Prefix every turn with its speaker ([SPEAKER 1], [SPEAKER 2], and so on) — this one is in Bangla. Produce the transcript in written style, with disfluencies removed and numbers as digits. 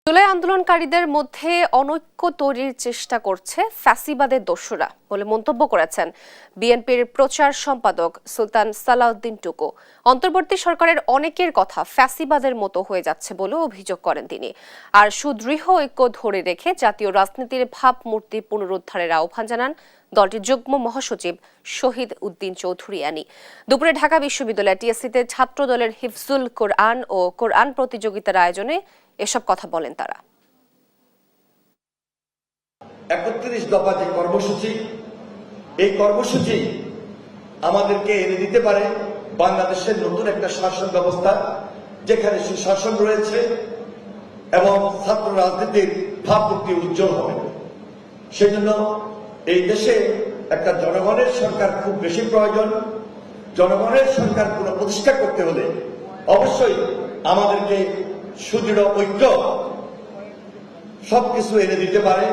[SPEAKER 1] জুলাই আন্দোলনকারীদের মধ্যে অনৈক্য তৈরির চেষ্টা করছে ফ্যাসিবাদের দস্যুরা বলে মন্তব্য করেছেন বিএনপির প্রচার সম্পাদক সুলতান সালাউদ্দিন টুকু। অন্তর্বর্তী সরকারের অনেকের কথা ফ্যাসিবাদের মতো হয়ে যাচ্ছে বলে অভিযোগ করেন তিনি। আর সুদৃঢ় ঐক্য ধরে রেখে জাতীয় রাজনীতির ভাবমূর্তি পুনরুদ্ধারের আহ্বান জানান দলটির যুগ্ম মহাসচিব শহীদ উদ্দিন চৌধুরী আনি। দুপুরে ঢাকা বিশ্ববিদ্যালয় টিএসসিতে ছাত্র দলের হিফজুল কোরআন ও কোরআন প্রতিযোগিতার আয়োজনে এসব কথা বলেন তারা।
[SPEAKER 2] ৩১ দফা যে কর্মসূচি, এই কর্মসূচি আমাদেরকে এনে দিতে পারে বাংলাদেশের নতুন একটা শাসন ব্যবস্থা, যেখানে সুশাসন রয়েছে এবং ছাত্র রাজনীতির ভাবমূর্তি উজ্জ্বল হবে। সেজন্য এই দেশে একটা জনগণের সরকার খুব বেশি প্রয়োজন। জনগণের সরকার প্রতিষ্ঠা করতে হলে অবশ্যই আমাদেরকে সুদৃঢ় ঐক্য সবকিছু এনে দিতে পারে।